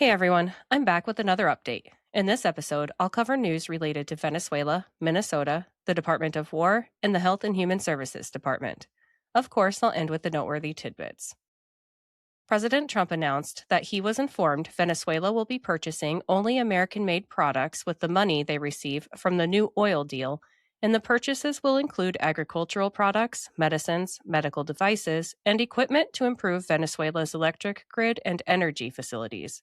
Hey everyone, I'm back with another update. In this episode, I'll cover news related to Venezuela, Minnesota, the Department of War, and the Health and Human Services Department. Of course, I'll end with the noteworthy tidbits. President Trump announced that he was informed Venezuela will be purchasing only American made products with the money they receive from the new oil deal, and the purchases will include agricultural products, medicines, medical devices, and equipment to improve Venezuela's electric grid and energy facilities.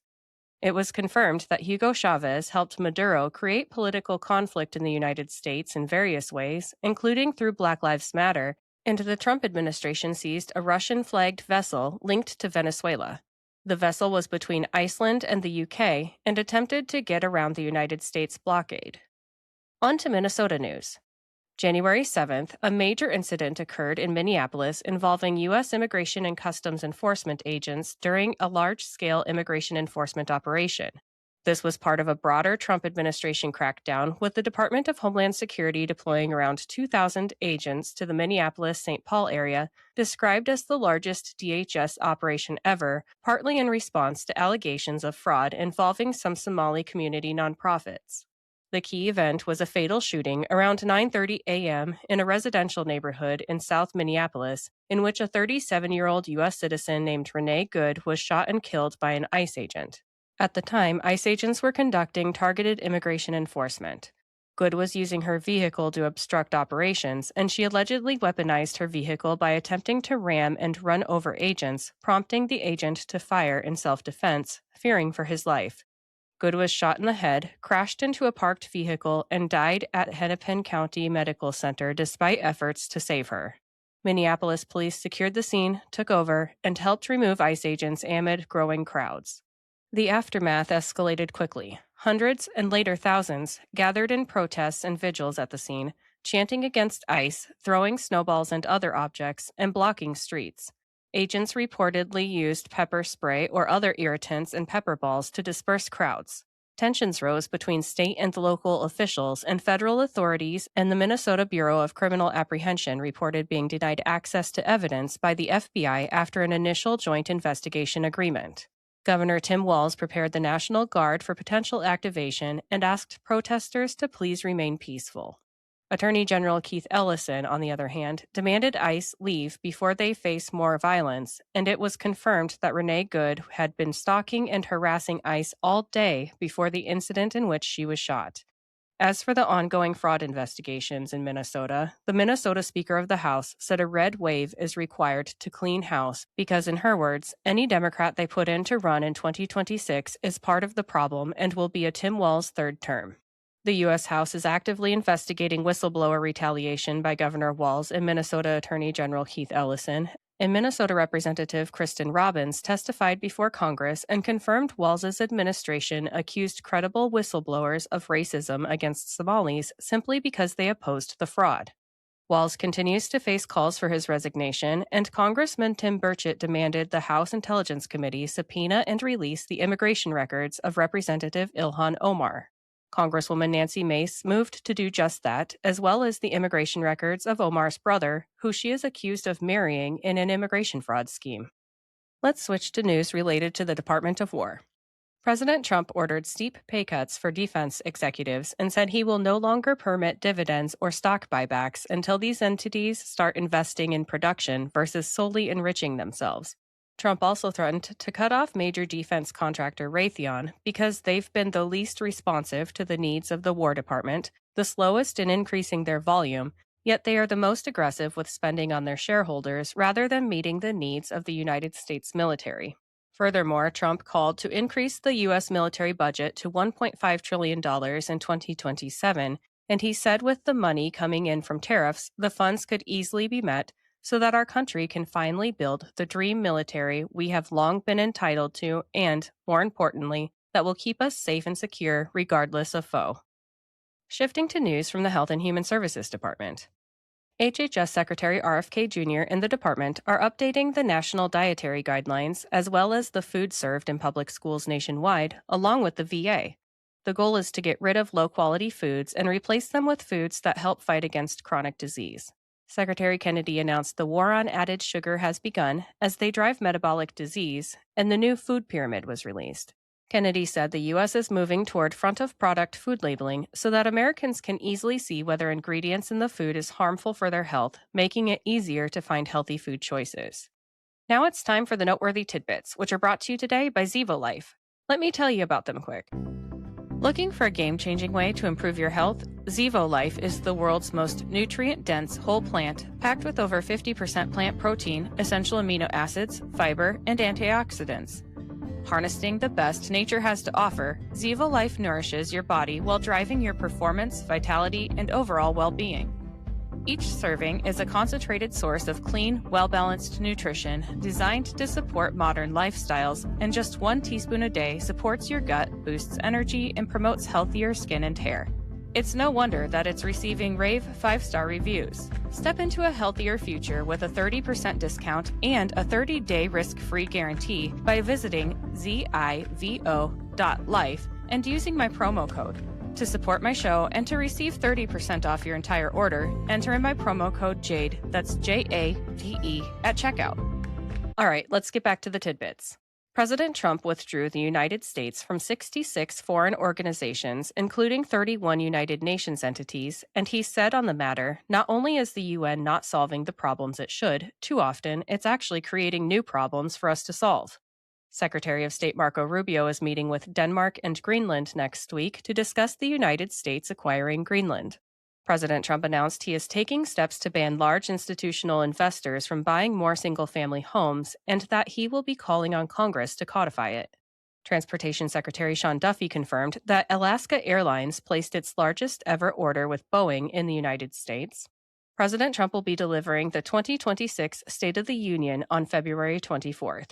It was confirmed that Hugo Chavez helped Maduro create political conflict in the United States in various ways, including through Black Lives Matter, and the Trump administration seized a Russian-flagged vessel linked to Venezuela. The vessel was between Iceland and the UK and attempted to get around the United States blockade. On to Minnesota news. January 7th, a major incident occurred in Minneapolis involving U.S. Immigration and Customs Enforcement agents during a large-scale immigration enforcement operation. This was part of a broader Trump administration crackdown, with the Department of Homeland Security deploying around 2,000 agents to the Minneapolis-St. Paul area, described as the largest DHS operation ever, partly in response to allegations of fraud involving some Somali community nonprofits. The key event was a fatal shooting around 9:30 a.m. in a residential neighborhood in South Minneapolis, in which a 37-year-old U.S. citizen named Renee Good was shot and killed by an ICE agent. At the time, ICE agents were conducting targeted immigration enforcement. Good was using her vehicle to obstruct operations, and she allegedly weaponized her vehicle by attempting to ram and run over agents, prompting the agent to fire in self-defense, fearing for his life. Good was shot in the head, crashed into a parked vehicle, and died at Hennepin County Medical Center despite efforts to save her. Minneapolis police secured the scene, took over, and helped remove ICE agents amid growing crowds. The aftermath escalated quickly. Hundreds, and later thousands, gathered in protests and vigils at the scene, chanting against ICE, throwing snowballs and other objects, and blocking streets. Agents reportedly used pepper spray or other irritants and pepper balls to disperse crowds. Tensions rose between state and local officials, and federal authorities and the Minnesota Bureau of Criminal Apprehension reported being denied access to evidence by the FBI after an initial joint investigation agreement. Governor Tim Walz prepared the National Guard for potential activation and asked protesters to please remain peaceful. Attorney General Keith Ellison, on the other hand, demanded ICE leave before they face more violence, and it was confirmed that Renee Good had been stalking and harassing ICE all day before the incident in which she was shot. As for the ongoing fraud investigations in Minnesota, the Minnesota Speaker of the House said a red wave is required to clean house because, in her words, any Democrat they put in to run in 2026 is part of the problem and will be a Tim Walz third term. The U.S. House is actively investigating whistleblower retaliation by Governor Walz and Minnesota Attorney General Keith Ellison, and Minnesota Representative Kristen Robbins testified before Congress and confirmed Walz's administration accused credible whistleblowers of racism against Somalis simply because they opposed the fraud. Walz continues to face calls for his resignation, and Congressman Tim Burchett demanded the House Intelligence Committee subpoena and release the immigration records of Representative Ilhan Omar. Congresswoman Nancy Mace moved to do just that, as well as the immigration records of Omar's brother, who she is accused of marrying in an immigration fraud scheme. Let's switch to news related to the Department of War. President Trump ordered steep pay cuts for defense executives and said he will no longer permit dividends or stock buybacks until these entities start investing in production versus solely enriching themselves. Trump also threatened to cut off major defense contractor Raytheon because they've been the least responsive to the needs of the War Department, the slowest in increasing their volume, yet they are the most aggressive with spending on their shareholders rather than meeting the needs of the United States military. Furthermore, Trump called to increase the U.S. military budget to $1.5 trillion in 2027, and he said with the money coming in from tariffs, the funds could easily be met so that our country can finally build the dream military we have long been entitled to and, more importantly, that will keep us safe and secure regardless of foe. Shifting to news from the Health and Human Services Department. HHS Secretary RFK Jr. and the department are updating the national dietary guidelines as well as the food served in public schools nationwide, along with the VA. The goal is to get rid of low-quality foods and replace them with foods that help fight against chronic disease. Secretary Kennedy announced the war on added sugar has begun as they drive metabolic disease, and the new food pyramid was released. Kennedy said the U.S. is moving toward front-of-product food labeling so that Americans can easily see whether ingredients in the food is harmful for their health, making it easier to find healthy food choices. Now it's time for the noteworthy tidbits, which are brought to you today by Zevo Life. Let me tell you about them quick. Looking for a game-changing way to improve your health? Zevo Life is the world's most nutrient-dense whole plant, packed with over 50% plant protein, essential amino acids, fiber, and antioxidants. Harnessing the best nature has to offer, Zevo Life nourishes your body while driving your performance, vitality, and overall well-being. Each serving is a concentrated source of clean, well-balanced nutrition designed to support modern lifestyles, and just 1 teaspoon a day supports your gut, boosts energy, and promotes healthier skin and hair. It's no wonder that it's receiving rave 5-star reviews. Step into a healthier future with a 30% discount and a 30-day risk-free guarantee by visiting zivo.life and using my promo code. To support my show and to receive 30% off your entire order, enter in my promo code JADE, that's JADE, at checkout. All right, let's get back to the tidbits. President Trump withdrew the United States from 66 foreign organizations, including 31 United Nations entities, and he said on the matter, not only is the UN not solving the problems it should, too often, it's actually creating new problems for us to solve. Secretary of State Marco Rubio is meeting with Denmark and Greenland next week to discuss the United States acquiring Greenland. President Trump announced he is taking steps to ban large institutional investors from buying more single-family homes and that he will be calling on Congress to codify it. Transportation Secretary Sean Duffy confirmed that Alaska Airlines placed its largest ever order with Boeing in the United States. President Trump will be delivering the 2026 State of the Union on February 24th.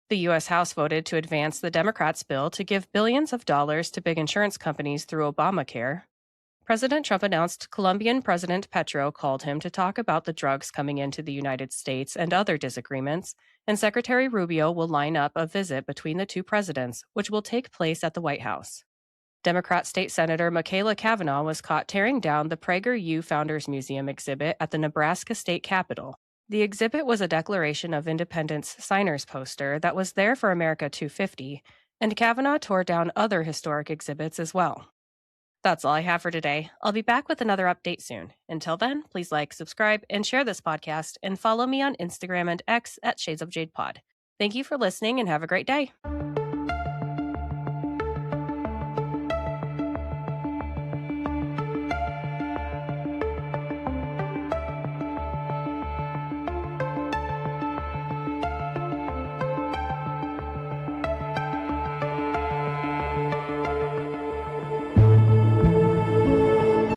The U.S. House voted to advance the Democrats' bill to give billions of dollars to big insurance companies through Obamacare. President Trump announced Colombian President Petro called him to talk about the drugs coming into the United States and other disagreements, and Secretary Rubio will line up a visit between the two presidents, which will take place at the White House. Democrat State Senator Michaela Cavanaugh was caught tearing down the PragerU Founders Museum exhibit at the Nebraska State Capitol. The exhibit was a Declaration of Independence signers poster that was there for America 250, and Cavanaugh tore down other historic exhibits as well. That's all I have for today. I'll be back with another update soon. Until then, please like, subscribe, and share this podcast, and follow me on Instagram and X at Shades of Jade Pod. Thank you for listening and have a great day.